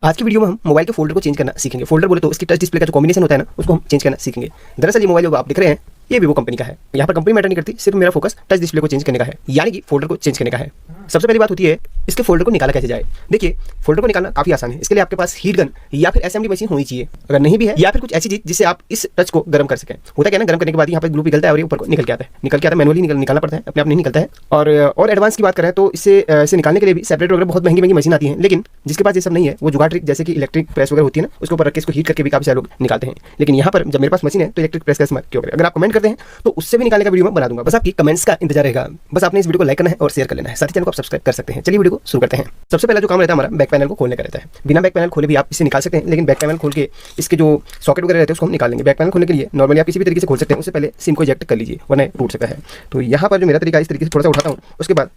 आज की वीडियो में हम मोबाइल के फोल्डर को चेंज करना सीखेंगे। फोल्डर बोले तो इसकी टच डिस्प्ले का जो कॉम्बिनेशन होता है ना, उसको हम चेंज करना सीखेंगे। दरअसल ये मोबाइल जो आप देख रहे हैं ये वीवो कंपनी का है। यहाँ पर कंपनी मैटर नहीं करती, सिर्फ मेरा फोकस टच डिस्प्ले को चेंज करने का है, यानी कि फोल्डर को चेंज करने का है। सबसे पहली बात होती है इसके फोल्डर को निकाला कैसे जाए। देखिए फोल्डर को निकालना काफी आसान है। इसके लिए आपके पास हीट गन या फिर असेंबली मशीन होनी चाहिए, अगर नहीं भी है या फिर कुछ ऐसी चीज जिससे आप इस टच को गर्म कर सकें। होता क्या है ना, गर्म करने के बाद यहाँ पर ग्लू पिघलता है और ये ऊपर को निकल के आता है, मैनुअली निकालना पड़ता है, अपने आप नहीं निकलता है। और एडवांस की बात करें तो इसे निकालने के लिए भी सेपरेट वगैरह बहुत महंगी मशीन आती है, लेकिन जिसके पास ये सब नहीं है वो जुगाड़ ट्रिक जैसे कि इलेक्ट्रिक प्रेस वगैरह होती है ना, उसके ऊपर रख के इसको हीट करके भी काफी सारे लोग निकालते हैं। लेकिन यहाँ पर जब मेरे पास मशीन है तो इलेक्ट्रिक प्रेस का इस्तेमाल क्यों करें। अगर आप कमेंट करते हैं तो उससे भी निकालने का वीडियो मैं बना दूंगा, बस आपकी कमेंट्स का इंतजार रहेगा। बस आपने इस वीडियो को लाइक करना है और शेयर कर लेना है, साथ ही चैनल को आप सब्सक्राइब कर सकते हैं। चलिए वीडियो को शुरू करते हैं। सबसे पहला जो काम रहता है हमारा बैक पैनल को खोलने का रहता है। बिना बैक पैनल खोले भी आप इसे निकाल सकते हैं, लेकिन बैक पैनल खोल के इसके जो सॉकेट वगैरह रहते हैं उसको हम निकाल लेंगे। बैक पैनल खोलने के लिए नॉर्मली आप किसी भी तरीके से खोल सकते हैं, उससे पहले सिम को इजेक्ट कर लीजिए वरना टूट सकता है। तो यहाँ पर जो मेरा तरीका इस तरीके से थोड़ा सा उठाता हूँ, उसके बाद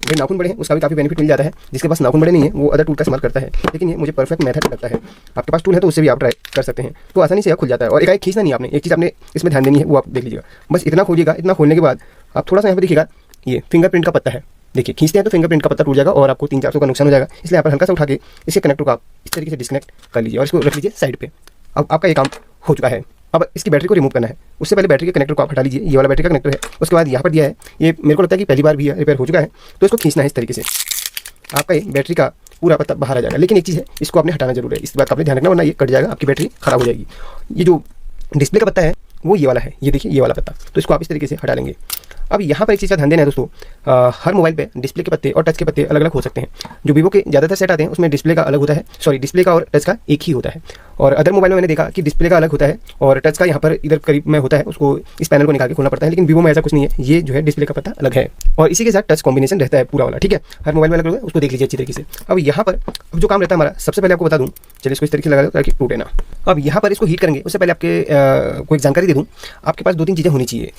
जो नाखून बड़े हैं उसका भी काफी बेनिफिट मिल जाता है। जिसके पास नाखून बड़े नहीं है वो अदर टूल का इस्तेमाल करता है, लेकिन ये मुझे परफेक्ट मेथड लगता है। आपके पास टूल है तो उससे भी आप ट्राई कर सकते हैं, तो आसानी से यह खुल जाता है। और एक खींचना नहीं, आपने एक चीज़ आपने इसमें ध्यान देनी है, वो आप देख लीजिएगा। बस इतना खोलिएगा, इतना खोलने के बाद आप थोड़ा सा यहाँ पर देखिएगा ये फिंगरप्रिंट का पत्ता है। देखिए खींचते हैं तो फिंगरप्रिंट का पत्ता टूट जाएगा और आपको 300-400 का नुकसान हो जाएगा। इसलिए यहाँ पर हल्का सा उठा के इसके कनेक्टर को आप इस तरीके से डिस्कनेक्ट कर लीजिए और इसको रख लीजिए साइड पे। अब आपका ये काम हो चुका है। अब इसकी बैटरी को रिमूव करना है, उससे पहले बैटरी के कनेक्टर को आप हटा लीजिए। ये वाला बैटरी का कनेक्टर है, उसके बाद यहाँ पर दिया है, ये मेरे को लगता है कि पहली बार भी रिपेयर हो चुका है, तो इसको खींचना है इस तरीके से। आपका ये बैटरी का पूरा पत्ता बाहर आ जाएगा, लेकिन एक चीज़ है इसको आपने हटाना जरूर है। इस बात का आपने ध्यान रखना, वरना ये कट जाएगा, आपकी बैटरी खराब हो जाएगी। ये जो डिस्प्ले का पत्ता है वो ये वाला है, ये देखिए ये वाला पत्ता, तो इसको आप इस तरीके से हटा लेंगे। अब यहाँ पर एक चीज़ का ध्यान देना है दोस्तों, हर मोबाइल पे डिस्प्ले के पत्ते और टच के पत्ते अलग अलग हो सकते हैं। जो वीवो के ज़्यादातर सेट आते हैं उसमें डिस्प्ले का अलग होता है, सॉरी डिस्प्ले का और टच का एक ही होता है। और अदर मोबाइल में मैंने देखा कि डिस्प्ले का अलग होता है और टच का यहाँ पर इधर करीब में होता है, उसको इस पैनल को निकाल के खोलना पड़ता है। लेकिन वीवो में ऐसा कुछ नहीं है, ये जो है डिस्प्ले का पत्ता अलग है और इसी के साथ टच कॉम्बिनेशन रहता है पूरा वाला, ठीक है। हर मोबाइल में अलग अलग है, उसको देख लीजिए अच्छी तरीके से। अब यहाँ पर अब जो काम रहता है हमारा, सबसे पहले आपको बता दूँ, चलिए इसको इस तरीके से लगा दो ताकि टूटे ना। अब यहाँ पर इसको हीट करेंगे, उससे पहले आपके को एक जानकारी दे दूँ। आपके पास 2-3 चीज़ें होनी चाहिए।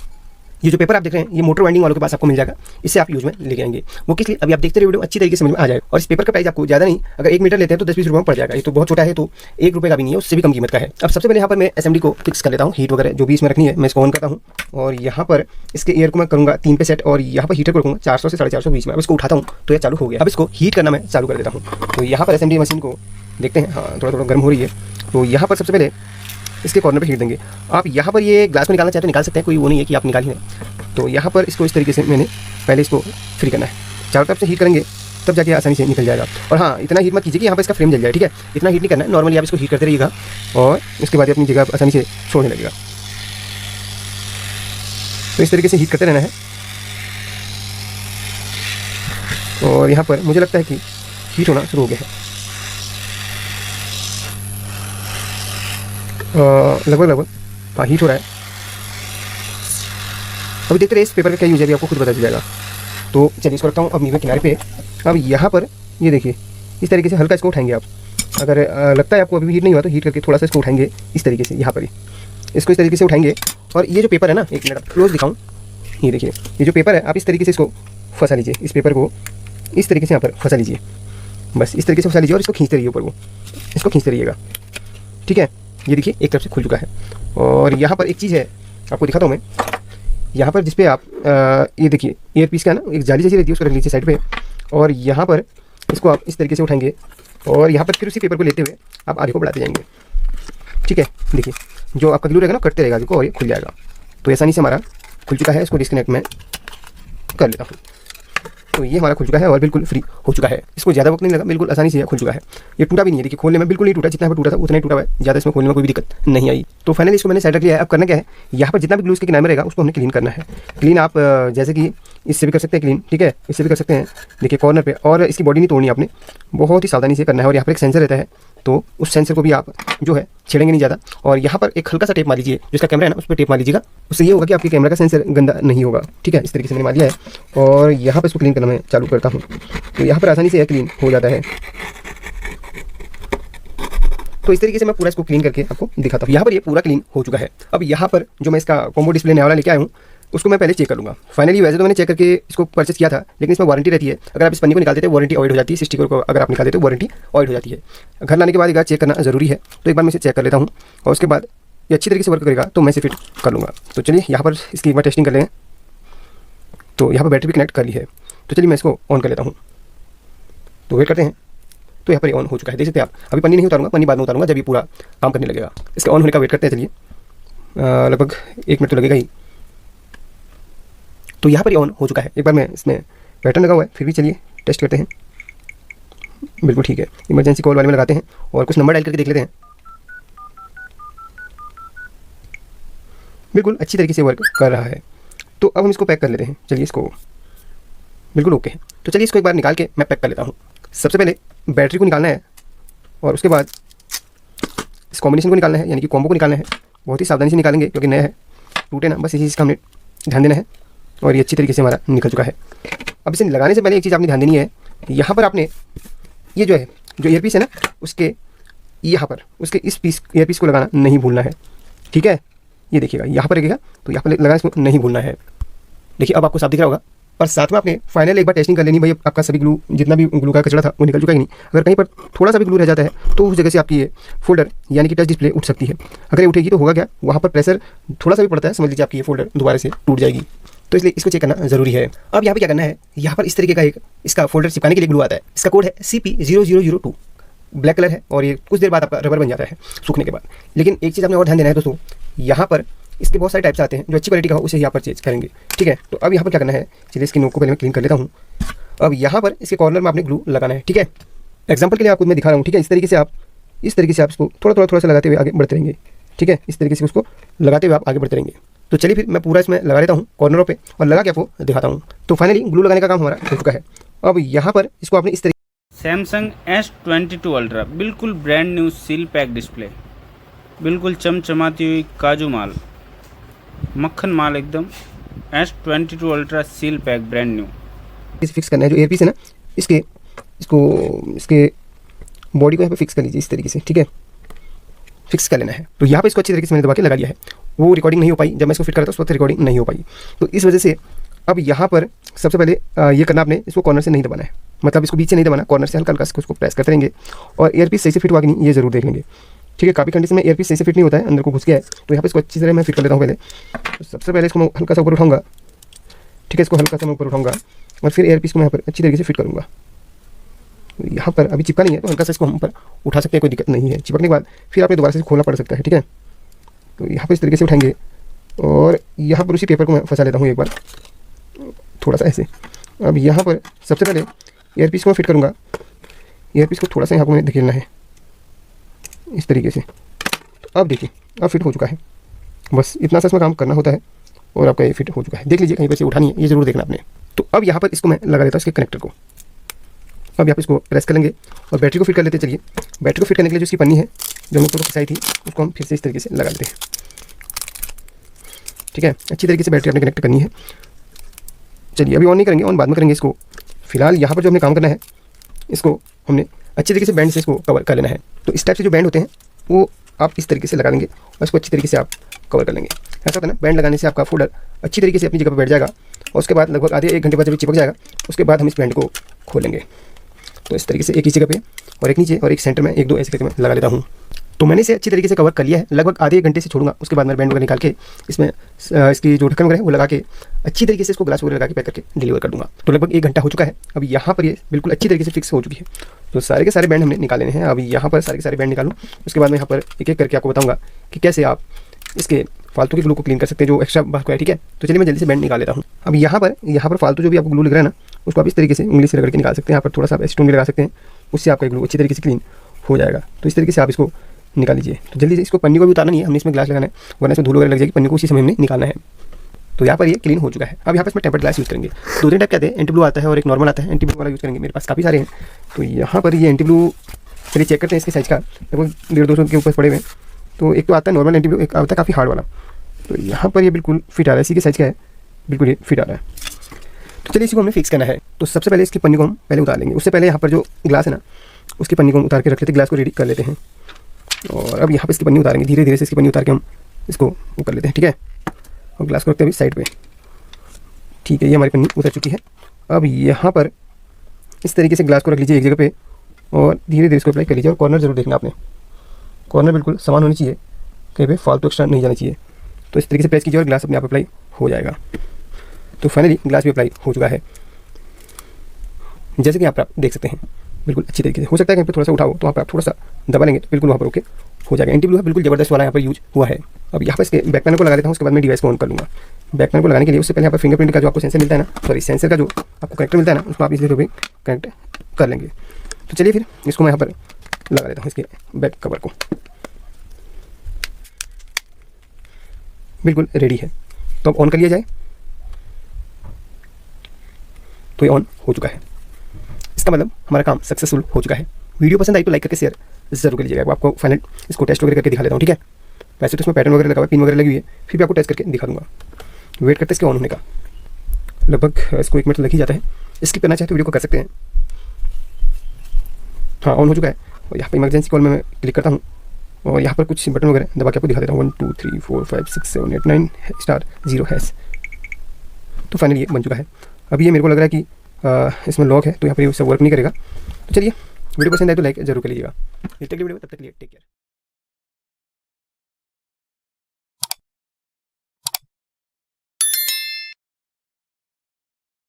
ये जो पेपर आप देख रहे हैं ये मोटर वाइंडिंग वालों के पास आपको मिल जाएगा, इससे आप यूज में लेके आएंगे। वो किस लिए, अभी आप देखते रहिए वीडियो, अच्छी तरीके से समझ में आ जाएगा। और इस पेपर का प्राइस आपको ज़्यादा नहीं, अगर 1 मीटर लेते हैं तो 10-20 रुपये में पड़ जाएगा। ये तो बहुत छोटा है, तो 1 रुपये का भी नहीं है, उससे भी कम कीमत का है। अब सबसे पहले यहाँ पर मैं असेंबली को फिक्स कर लेता हूँ। हीट वगैरह जो भी इसमें रखनी है मैं इसको ऑन करता हूँ और यहाँ पर इसके एयर को मैं करूँगा 3 पे सेट और यहाँ पर हीटर को रखूँगा 400 से 450 बीच में। अब इसको उठाता हूँ तो ये चालू हो गया। अब इसको हीट करना मैं चालू कर देता हूँ। तो यहाँ पर असेंबली मशीन को देखते हैं, हाँ थोड़ा गर्म हो रही है। तो यहाँ पर सबसे पहले इसके कॉर्नर पे हीट देंगे। आप यहाँ पर ये ग्लास में निकालना चाहते तो निकाल सकते हैं, कोई वो नहीं है कि आप निकाल ही नहीं। तो यहाँ पर इसको इस तरीके से मैंने पहले इसको फ्री करना है, चारों तरफ से हीट करेंगे तब जाके आसानी से निकल जाएगा। और हाँ, इतना हीट मत कीजिए कि यहाँ पर इसका फ्रेम जल जाए, ठीक है। इतना हीट नहीं करना है, नॉर्मली आप इसको हीट करते रहिएगा और इसके बाद अपनी जगह आसानी से छोड़ने लगेगा। तो इस तरीके से हीट करते रहना है और यहाँ पर मुझे लगता है कि हीट होना शुरू हो गया है। लगभग हाँ हीट हो रहा है। अभी देखते रहे इस पेपर का क्या यूज है, अभी आपको खुद पता चल जाएगा। तो चलिए इसको रखता हूँ अब नीचे किनारे पे। अब यहाँ पर ये देखिए इस तरीके से हल्का इसको उठाएंगे आप। अगर लगता है आपको अभी हीट नहीं हुआ तो हीट करके थोड़ा सा इसको उठाएंगे इस तरीके से, यहाँ पर ही इसको इस तरीके से उठाएंगे। और ये जो पेपर है ना, एक मिनट क्लोज दिखाऊँ, ये देखिए ये जो पेपर है आप इस तरीके से इसको फंसा लीजिए। इस पेपर को इस तरीके से यहाँ पर फंसा लीजिए, बस इस तरीके से फंसा लीजिए और इसको खींचते रहिए ऊपर को, इसको खींचते रहिएगा, ठीक है। ये देखिए एक तरफ से खुल चुका है। और यहाँ पर एक चीज़ है आपको दिखाता हूँ मैं, यहाँ पर जिस पे आप ये देखिए एयर पीस का ना एक जाली जैसी रहती है, उसको रख लीजिए साइड पे। और यहाँ पर इसको आप इस तरीके से उठाएंगे और यहाँ पर फिर उसी पेपर को लेते हुए आप आगे को बढ़ाते जाएंगे, ठीक है। देखिए जो आपका ग्लू रहेगा ना कटते रहेगा देखो और ये खुल जाएगा। तो आसानी से हमारा खुल चुका है, इसको डिस्कनेक्ट मैं कर लेता हूँ। तो ये हमारा खुल चुका है और बिल्कुल फ्री हो चुका है। इसको ज़्यादा वक्त नहीं लगा, बिल्कुल आसानी से खुल चुका है। ये टूटा भी नहीं है, देखिए खोलने में बिल्कुल नहीं टूटा, जितना टूटा था उतना ही टूटा हुआ है, ज़्यादा इसमें खोलने में कोई भी दिक्कत नहीं आई। तो फाइनली इसको मैंने साइड रख लिया है। अब करना क्या है, यहाँ पर जितना भी ग्लू इसके किनारे में रहेगा उसको हमने क्लीन करना है। क्लीन आप जैसे कि इससे भी कर सकते हैं क्लीन, ठीक है, इससे भी कर सकते हैं। देखिए कॉर्नर पे, और इसकी बॉडी नहीं तोड़नी आपने, बहुत ही सावधानी से करना है। और यहाँ पर एक सेंसर रहता है, तो उस सेंसर को भी आप जो है छेड़ेंगे नहीं ज़्यादा। और यहाँ पर एक हल्का सा टेप मार लीजिए, जिसका कैमरा है ना उस पर टेप मार लीजिएगा, उससे ये होगा कि आपके कैमरा का सेंसर गंदा नहीं होगा, ठीक है। इस तरीके से मैंने मार लिया है और यहाँ पर इसको क्लीन करना मैं चालू करता हूँ। तो यहाँ पर आसानी से क्लीन हो जाता है। तो इस तरीके से मैं पूरा इसको क्लीन करके आपको दिखाता हूँ। यहाँ पर ये पूरा क्लीन हो चुका है। अब यहाँ पर जो मैं इसका कॉम्बो डिस्प्ले नया वाला लेके आया हूँ उसको मैं पहले चेक कर लूँगा। फाइनली वैसे तो मैंने चेक करके इसको परचेस किया था, लेकिन इसमें वारंटी रहती है। अगर आप इस पन्नी को निकाल देते हैं वारंटी अवॉइड हो जाती है, स्टिकर को अगर आप निकाल देते हो वारंटी अवॉइड हो जाती है। घर लाने के बाद एक बार चेक करना जरूरी है, तो एक बार मैं इसे चेक कर लेता हूँ और उसके बाद ये अच्छी तरीके से वर्क करेगा तो मैं इसे फिट कर लूँगा। तो चलिए यहाँ पर इसकी एक बार टेस्टिंग कर लें। तो यहाँ पर बैटरी भी कनेक्ट कर ली है, तो चलिए मैं इसको ऑन कर लेता हूँ। तो वेट करते हैं, तो यहाँ पर ऑन हो चुका है, देख सकते हैं आप। अभी पन्नी नहीं उतारूंगा, पन्नी बाद में उतारूंगा जब ये पूरा काम करने लगेगा। इसके ऑन होने का वेट करते हैं, चलिए लगभग 1 मिनट तो लगेगा ही। तो यहाँ पर ये ऑन हो चुका है। एक बार मैं इसमें पैटर्न लगा हुआ है, फिर भी चलिए टेस्ट करते हैं। बिल्कुल ठीक है, इमरजेंसी कॉल वाले में लगाते हैं और कुछ नंबर डायल करके देख लेते हैं। बिल्कुल अच्छी तरीके से वर्क कर रहा है। तो अब हम इसको पैक कर लेते हैं, चलिए इसको बिल्कुल ओके है। तो चलिए इसको एक बार निकाल के मैं पैक कर लेता हूँ। सबसे पहले बैटरी को निकालना है और उसके बाद इस कॉम्बिनेशन को निकालना है, यानी कि कॉम्बो को निकालना है। बहुत ही सावधानी से निकालेंगे क्योंकि नया है, टूटे ना, बस इसी चीज़ का हमने ध्यान देना है। और ये अच्छी तरीके से हमारा निकल चुका है। अब इसे लगाने से पहले एक चीज़ आपने ध्यान देनी है, यहाँ पर आपने ये जो है, जो ईयरपीस है ना, उसके यहाँ पर उसके इस पीस ईयरपीस को लगाना नहीं भूलना है, ठीक है। ये देखिएगा यहाँ पर लगेगा, तो यहाँ पर लगाना इसको नहीं भूलना है। देखिए अब आपको साफ दिख रहा होगा। और साथ में आपने फाइनल एक बार टेस्टिंग कर लेनी, भाई आपका सभी ग्लू, जितना भी ग्लू का कचरा था वो निकल चुका ही नहीं। अगर कहीं पर थोड़ा सा भी ग्लू रह जाता है तो उस जगह से आपकी ये फोल्डर यानी कि टच डिस्प्ले उठ सकती है। अगर ये उठेगी तो होगा क्या, वहाँ पर प्रेशर थोड़ा सा भी पड़ता है, समझ लीजिए आपकी ये फोल्डर दोबारा से टूट जाएगी। तो इसलिए इसको चेक करना जरूरी है। अब यहाँ पर क्या करना है, यहाँ पर इस तरीके का एक इसका फोल्डर चिपकाने के लिए ग्लू आता है। इसका कोड है CP0002, ब्लैक कलर है और ये कुछ देर बाद आपका रबर बन जाता है सूखने के बाद। लेकिन एक चीज़ आपने और ध्यान देना है दोस्तों, यहाँ पर इसके बहुत सारे टाइप्स आते हैं, जो अच्छी क्वालिटी का हो उसे यहाँ पर चेंज करेंगे, ठीक है। तो अब यहाँ पर क्या करना है, चलिए इसकी नोक को पहले मैं क्लीन कर लेता हूँ। अब यहाँ पर इसके कॉर्नर में आपने ग्लू लगाना है, ठीक है। एग्जांपल के लिए आपको मैं दिखा रहा हूँ, ठीक है। इस तरीके से आप इसको थोड़ा सा लगाते हुए आगे बढ़ते रहेंगे, ठीक है। इस तरीके से उसको लगाते हुए आप आगे बढ़ते रहेंगे। तो चलिए फिर मैं पूरा इसमें लगा लेता हूँ कॉर्नरों पे और लगा के आपको दिखाता हूँ। तो फाइनली ग्लू लगाने का काम हमारा हो चुका है। अब यहाँ पर इसको आपने इस तरीके सैमसंग S22 अल्ट्रा बिल्कुल brand new seal pack display, बिल्कुल चमचमाती हुई काजू माल, मक्खन माल एकदम। S22 ultra seal pack brand new से फिक्स करना है। जो एयरपीस है ना, इसके बॉडी को यहाँ पे फिक्स कर लीजिए इस तरीके से, ठीक है। फिक्स कर लेना है। तो यहाँ पे इसको अच्छी तरीके से मैंने दबा के लगा लिया है। वो रिकॉर्डिंग नहीं हो पाई, जब मैं इसको फिट कर रहा था उस वक्त रिकॉर्डिंग नहीं हो पाई। तो इस वजह से अब यहाँ पर सबसे पहले ये करना, आपने इसको कॉर्नर से नहीं दबाना है, मतलब इसको बीच से नहीं दबाना, कॉर्नर से हल्का हल्का उसको प्रेस करते रहेंगे। और एयरपीस सही से फिट हुआ कि नहीं ये जरूर देख लेंगे, ठीक है। काफ़ी कंडीशन में एयरपीस सही से फिट नहीं होता है, अंदर को घुस गया है। तो यहाँ पे इसको अच्छी तरह मैं फिट कर लेता हूँ पहले। तो सबसे पहले इसको मैं हल्का सा ऊपर उठाऊंगा, ठीक है। इसको हल्का सा मैं ऊपर उठाऊंगा और फिर एयरपीस को मैं यहाँ पर अच्छी तरीके से फिट करूँगा। यहाँ पर अभी चिपका नहीं है तो हल्का सा इसको हम ऊपर उठा सकते हैं, कोई दिक्कत नहीं है। चिपकने के बाद फिर आपने दोबारा से खोलना पड़ सकता है, ठीक है। तो यहाँ पर इस तरीके से उठाएंगे और यहाँ पर उसी पेपर को मैं फंसा लेता हूँ एक बार, थोड़ा सा ऐसे। अब यहाँ पर सबसे पहले एयरपीस को मैं फिट करूँगा। एयरपीस को थोड़ा सा यहाँ को मैंने धकेलना है इस तरीके से। तो अब देखिए, अब फिट हो चुका है। बस इतना सा इसमें काम करना होता है और आपका ये फिट हो चुका है। देख लीजिए, कहीं पर से उठानी है, ये जरूर देखना आपने। तो अब यहाँ पर इसको मैं लगा देता हूँ इसके कनेक्टर को। अब यहाँ पर इसको प्रेस कर लेंगे और बैटरी को फिट कर लेते हैं। चलिए बैटरी को फिट करने के लिए जो इसकी पन्नी है, जो हमने फोटो खिंचाई थी, उसको हम फिर से इस तरीके से लगा लेते हैं, ठीक है। अच्छी तरीके से बैटरी आपने कनेक्ट करनी है। चलिए अभी ऑन नहीं करेंगे, ऑन बाद में करेंगे इसको। फिलहाल यहाँ पर जो हमने काम करना है, इसको हमने अच्छी तरीके से बैंड से इसको कवर कर लेना है। तो इस टाइप से जो बैंड होते हैं वो आप इस तरीके से लगा देंगे और इसको अच्छी तरीके से आप कवर कर लेंगे। ऐसा होता है ना, बैंड लगाने से आपका फोल्डर अच्छी तरीके से अपनी जगह पर बैठ जाएगा और उसके बाद लगभग आधे 1 घंटे बाद जब चिपक जाएगा, उसके बाद हम इस बैंड को खोलेंगे। तो इस तरीके से एक ही जगह पे और एक नीचे और एक सेंटर में 1-2 ऐसे करके मैं लगा लेता हूँ। तो मैंने इसे अच्छी तरीके से कवर कर लिया है। लगभग आधे 1 घंटे से छोड़ूंगा, उसके बाद मैं बैंड वगैरह निकाल के इसमें इसकी जो ढक्कन वगैरह है वो लगा के अच्छी तरीके से इसको ग्लास वगैरह लगा के पैक करके डिलीवर कर दूंगा। तो लगभग 1 घंटा हो चुका है। अब यहाँ पर ये बिल्कुल अच्छी तरीके से फिक्स हो चुकी है। तो सारे के सारे बैंड हमने निकाल लेने हैं। अब यहाँ पर सारे के सारे बैंड निकालूँ, उसके बाद मैं यहाँ पर एक एक करके आपको बताऊँगा कि कैसे आप इसके फालतू के ग्लू को क्लीन कर सकते हैं, जो एक्स्ट्रा बात है, ठीक है। तो चलिए मैं जल्दी से बैंड निकाल लेता हूँ। अब यहाँ पर फालतू जो भी आपको ग्लू लग रहा है ना, उसको आप इस तरीके से उंगली से रगड़ के निकाल सकते हैं। यहाँ पर थोड़ा सा स्टोन भी लगा सकते हैं, उससे आपका ग्लू अच्छी तरीके से क्लीन हो जाएगा। तो इस तरीके से आप इसको निकाल लीजिए। तो जल्दी से इसको पन्नी को भी उतारना नहीं है, हमने इसमें ग्लास लगाना है, वरना इसमें धूल वगैरह लग जाएगी। पन्नी को उसी समय हमने निकालना है। तो यहाँ पर ये क्लीन हो चुका है। अब यहाँ पर इसमें टेम्पर्ड ग्लास यूज़ करेंगे। 2-3 टाइप के आते हैं, एंटी ब्लू आता है और एक नॉर्मल आता है। एंटी ब्लू वाला यूज़ करेंगे, मेरे पास काफ़ी सारे हैं। तो यहाँ पर ये एंटी ब्लू, चलिए चेक करते हैं इसके साइज़ का, लगभग 150-200 के ऊपर पड़े हुए हैं। तो एक तो आता है नॉर्मल एंटी ब्लू, एक आता है काफ़ी हार्ड वाला। तो यहाँ पर ये बिल्कुल फिट आ रहा है, इसी के साइज़ का है, बिल्कुल ये फिट आ रहा है। तो चलिए इसी को हमें फिक्स करना है। तो सबसे पहले इसकी पन्नी को हम पहले उतार लेंगे। उससे पहले यहाँ पर जो ग्लास है ना, उसकी पन्नी को हम उतार के रख लेते हैं, ग्लास को रेडी कर लेते हैं। और अब यहाँ पे इसकी पन्नी उतारेंगे, धीरे धीरे से इसकी पन्नी उतार के हम इसको कर लेते हैं, ठीक है। और ग्लास को रखते हैं अभी साइड पे, ठीक है। ये हमारी पन्नी उतर चुकी है। अब यहाँ पर इस तरीके से ग्लास को रख लीजिए एक जगह पे और धीरे धीरे इसको अप्लाई कर लीजिए। और कॉर्नर जरूर देखना आपने, कॉर्नर बिल्कुल समान होनी चाहिए, कहीं पे फालतू एक्स्ट्रा नहीं जाना चाहिए। तो इस तरीके से प्रेस कीजिए और ग्लास अपने आप अप्लाई हो जाएगा। तो फाइनली ग्लास भी अप्लाई हो चुका है, जैसे कि आप देख सकते हैं। बिल्कुल अच्छी तरीके से। हो सकता है कहीं पे थोड़ा सा उठाओ तो वहाँ पर आप थोड़ा सा दबा लेंगे तो बिल्कुल वहाँ पर ओके हो जाएगा। एंटी ब्लू है, बिल्कुल ज़बरदस्त वाला यहाँ पर यूज हुआ है। अब यहाँ पर इसके बैक पैनल को लगा देता हूँ, उसके बाद मैं डिवाइस को ऑन कर लूँगा। बैक पैनल को लगाने के लिए उससे पहले यहाँ पर फिंगरप्रिंट का जो आपको सेंसर मिलता है ना, सॉरी सेंसर का जो आपको कनेक्टर मिलता है ना, उसको आप इसलिए भी कनेक्ट कर लेंगे। तो चलिए फिर इसको मैं यहाँ पर लगा देता हूँ इसके बैक कवर को। बिल्कुल रेडी है, तो अब ऑन कर लिया जाए। तो ये ऑन हो चुका है, इसका मतलब हमारा काम सक्सेसफुल हो चुका है। वीडियो पसंद आई तो लाइक करके शेयर जरूर कर लीजिएगा। आपको फाइनल इसको टेस्ट वगैरह करके दिखा देता हूँ, ठीक है। वैसे तो इसमें पैटर्न वगैरह लगा हुआ है, पिन वगैरह लगी हुई है, फिर भी आपको टेस्ट करके दिखा दूंगा। वेट करते इसके ऑन होने का, लगभग इसको 1 मिनट लग ही जाता है। स्किप करना चाहे तो वीडियो को कर सकते हैं। हाँ, ऑन हो चुका है। और यहाँ पर इमरजेंसी कॉल में मैं क्लिक करता हूँ और यहाँ पर कुछ बटन वगैरह दबा के आपको दिखा देता हूँ। 1 2 3 4 5 6 7 8 9 *0#। तो फाइनली ये बन चुका है। अभी ये मेरे को लग रहा है कि इसमें लॉक है, तो यहाँ पर ये सब वर्क नहीं करेगा। तो चलिए, वीडियो पसंद आए तो लाइक जरूर कर लीजिएगा। तब तक के लिए टेक केयर।